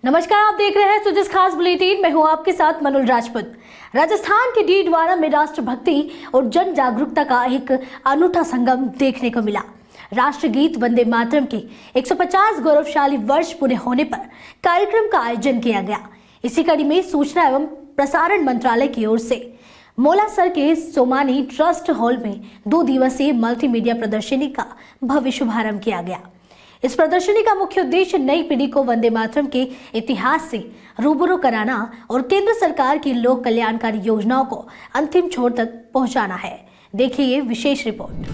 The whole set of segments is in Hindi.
नमस्कार, आप देख रहे हैं सुजिस खास बुलेटिन। मैं हूं आपके साथ मनोज राजपूत। राजस्थान के डीडवाना में राष्ट्रभक्ति और जन जागरूकता का एक अनूठा संगम देखने को मिला। राष्ट्रगीत वंदे मातरम के 150 गौरवशाली वर्ष पूरे होने पर कार्यक्रम का आयोजन किया गया। इसी कड़ी में सूचना एवं प्रसारण मंत्रालय की ओर से मोलासर के सोमानी ट्रस्ट हॉल में 2 दिवसीय मल्टीमीडिया प्रदर्शनी का भव्य शुभारंभ किया गया। इस प्रदर्शनी का मुख्य उद्देश्य नई पीढ़ी को वंदे मातरम के इतिहास से रूबरू कराना और केंद्र सरकार की लोक कल्याणकारी योजनाओं को अंतिम छोर तक पहुंचाना है। देखिए ये विशेष रिपोर्ट।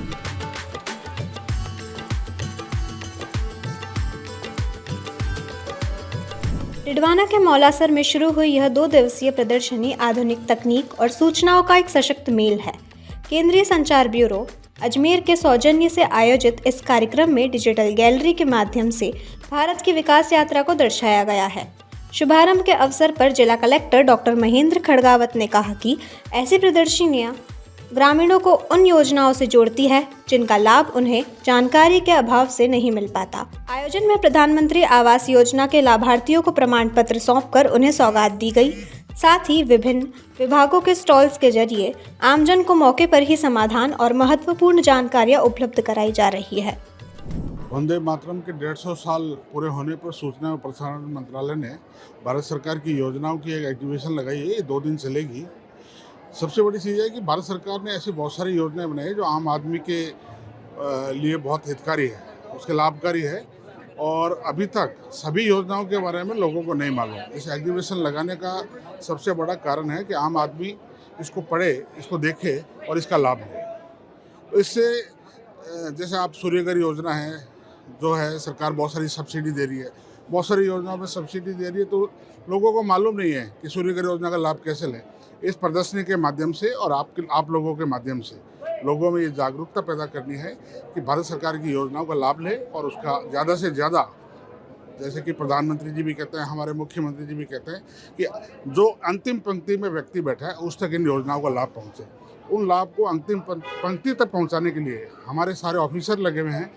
डीडवाना के मौलासर में शुरू हुई यह 2 दिवसीय प्रदर्शनी आधुनिक तकनीक और सूचनाओं का एक सशक्त मेल है। केंद्रीय संचार ब्यूरो अजमेर के सौजन्य से आयोजित इस कार्यक्रम में डिजिटल गैलरी के माध्यम से भारत की विकास यात्रा को दर्शाया गया है। शुभारंभ के अवसर पर जिला कलेक्टर डॉक्टर महेंद्र खड़गावत ने कहा कि ऐसी प्रदर्शनियां ग्रामीणों को उन योजनाओं से जोड़ती है जिनका लाभ उन्हें जानकारी के अभाव से नहीं मिल पाता। आयोजन में प्रधानमंत्री आवास योजना के लाभार्थियों को प्रमाण पत्र सौंपकर उन्हें सौगात दी गई। साथ ही विभिन्न विभागों के स्टॉल्स के जरिए आमजन को मौके पर ही समाधान और महत्वपूर्ण जानकारियां उपलब्ध कराई जा रही है। वंदे मातरम के 150 साल पूरे होने पर सूचना एवं प्रसारण मंत्रालय ने भारत सरकार की योजनाओं की एक एग्जीबिशन लगाई है। ये 2 दिन चलेगी। सबसे बड़ी चीज़ है कि भारत सरकार ने ऐसी बहुत सारी योजनाएं बनाई जो आम आदमी के लिए बहुत हितकारी है, उसके लाभकारी है और अभी तक सभी योजनाओं के बारे में लोगों को नहीं मालूम। इस एग्जीबिशन लगाने का सबसे बड़ा कारण है कि आम आदमी इसको पढ़े, इसको देखे और इसका लाभ ले। तो इससे जैसे आप सूर्यघर योजना है जो है, सरकार बहुत सारी सब्सिडी दे रही है, बहुत सारी योजनाओं में सब्सिडी दे रही है, तो लोगों को मालूम नहीं है कि सूर्यघर योजना का लाभ कैसे लें। इस प्रदर्शनी के माध्यम से और आप लोगों के माध्यम से लोगों में ये जागरूकता पैदा करनी है कि भारत सरकार की योजनाओं का लाभ लें और उसका ज़्यादा से ज़्यादा, जैसे कि प्रधानमंत्री जी भी कहते हैं, हमारे मुख्यमंत्री जी भी कहते हैं कि जो अंतिम पंक्ति में व्यक्ति बैठा है उस तक इन योजनाओं का लाभ पहुँचे। उन लाभ को अंतिम पंक्ति तक पहुँचाने के लिए हमारे सारे ऑफिसर लगे हुए हैं।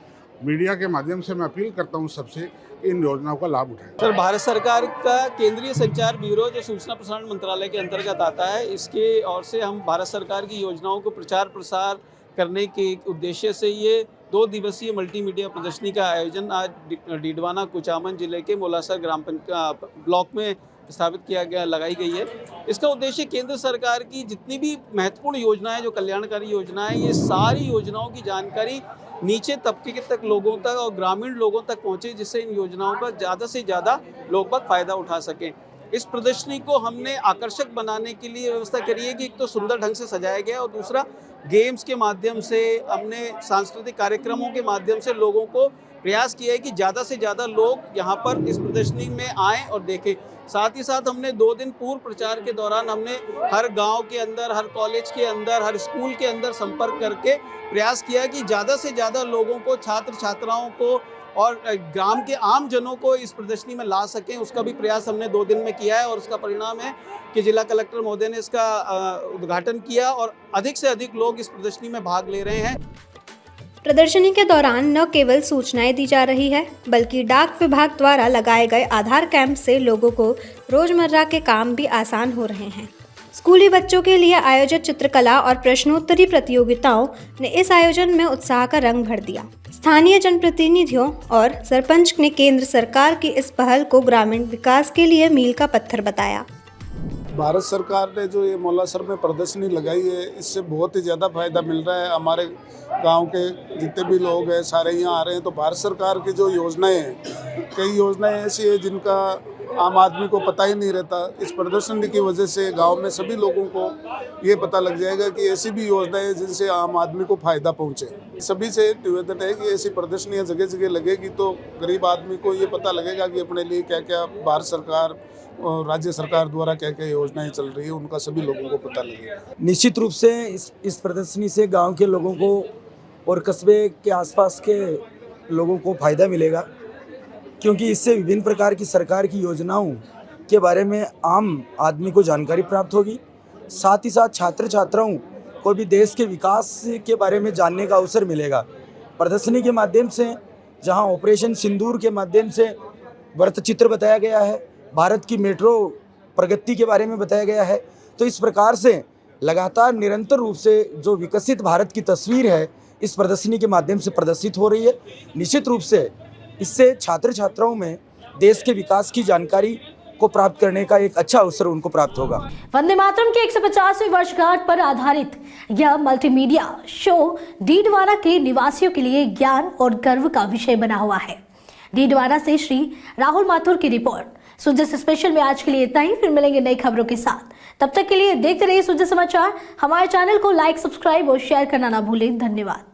मीडिया के माध्यम से मैं अपील करता हूँ सबसे, इन योजनाओं का लाभ उठाएं। सर, भारत सरकार का केंद्रीय संचार ब्यूरो जो सूचना प्रसारण मंत्रालय के अंतर्गत आता है, इसके ओर से हम भारत सरकार की योजनाओं को प्रचार प्रसार करने के उद्देश्य से ये 2 दिवसीय मल्टीमीडिया प्रदर्शनी का आयोजन आज डीडवाना कुचामन जिले के मोलासर ग्राम पंचायत ब्लॉक में स्थापित किया गया, लगाई गई है। इसका उद्देश्य केंद्र सरकार की जितनी भी महत्वपूर्ण योजनाएं, जो कल्याणकारी योजनाएं, ये सारी योजनाओं की जानकारी नीचे तबके तक लोगों तक और ग्रामीण लोगों तक पहुंचे, जिससे इन योजनाओं का ज़्यादा से ज़्यादा लोग बाग फायदा उठा सकें। इस प्रदर्शनी को हमने आकर्षक बनाने के लिए व्यवस्था करी है कि एक तो सुंदर ढंग से सजाया गया और दूसरा गेम्स के माध्यम से, हमने सांस्कृतिक कार्यक्रमों के माध्यम से लोगों को प्रयास किया है कि ज़्यादा से ज़्यादा लोग यहाँ पर इस प्रदर्शनी में आएँ और देखें। साथ ही साथ हमने 2 दिन पूर्व प्रचार के दौरान हमने हर गांव के अंदर, हर कॉलेज के अंदर, हर स्कूल के अंदर संपर्क करके प्रयास किया कि ज़्यादा से ज़्यादा लोगों को, छात्र छात्राओं को और ग्राम के आम जनों को इस प्रदर्शनी में ला सकें। उसका भी प्रयास हमने 2 दिन में किया है और उसका परिणाम है कि जिला कलेक्टर महोदय ने इसका उद्घाटन किया और अधिक से अधिक लोग इस प्रदर्शनी में भाग ले रहे हैं। प्रदर्शनी के दौरान न केवल सूचनाएं दी जा रही है, बल्कि डाक विभाग द्वारा लगाए गए आधार कैंप से लोगों को रोजमर्रा के काम भी आसान हो रहे हैं। स्कूली बच्चों के लिए आयोजित चित्रकला और प्रश्नोत्तरी प्रतियोगिताओं ने इस आयोजन में उत्साह का रंग भर दिया। स्थानीय जनप्रतिनिधियों और सरपंच ने केंद्र सरकार की इस पहल को ग्रामीण विकास के लिए मील का पत्थर बताया। भारत सरकार ने जो ये मौलासर में प्रदर्शनी लगाई है, इससे बहुत ही ज़्यादा फायदा मिल रहा है। हमारे गांव के जितने भी लोग हैं सारे यहाँ आ रहे हैं। तो भारत सरकार की जो योजनाएं हैं, कई योजनाएं ऐसी है जिनका आम आदमी को पता ही नहीं रहता। इस प्रदर्शनी की वजह से गांव में सभी लोगों को ये पता लग जाएगा कि ऐसी भी योजनाएं हैं जिनसे आम आदमी को फायदा पहुंचे। सभी से निवेदन है कि ऐसी प्रदर्शनियां जगह जगह लगेगी तो गरीब आदमी को ये पता लगेगा कि अपने लिए क्या क्या भारत सरकार और राज्य सरकार द्वारा क्या क्या योजनाएं चल रही है, उनका सभी लोगों को पता लगेगा। निश्चित रूप से इस प्रदर्शनी से गांव के लोगों को और कस्बे के आसपास के लोगों को फ़ायदा मिलेगा, क्योंकि इससे विभिन्न प्रकार की सरकार की योजनाओं के बारे में आम आदमी को जानकारी प्राप्त होगी। साथ ही साथ छात्र छात्राओं को भी देश के विकास के बारे में जानने का अवसर मिलेगा। प्रदर्शनी के माध्यम से जहां ऑपरेशन सिंदूर के माध्यम से व्रत चित्र बताया गया है, भारत की मेट्रो प्रगति के बारे में बताया गया है। तो इस प्रकार से लगातार निरंतर रूप से जो विकसित भारत की तस्वीर है इस प्रदर्शनी के माध्यम से प्रदर्शित हो रही है। निश्चित रूप से इससे छात्र छात्राओं में देश के विकास की जानकारी को प्राप्त करने का एक अच्छा अवसर उनको प्राप्त होगा। वंदे मातरम की 150वीं वर्षगांठ पर आधारित यह मल्टीमीडिया शो डीडवाना के निवासियों के लिए ज्ञान और गर्व का विषय बना हुआ है। डीडवाना से श्री राहुल माथुर की रिपोर्ट। सुजस स्पेशल में आज के लिए इतना ही, फिर मिलेंगे नई खबरों के साथ। तब तक के लिए देखते रहिए सुजस समाचार। हमारे चैनल को लाइक, सब्सक्राइब और शेयर करना ना भूलें। धन्यवाद।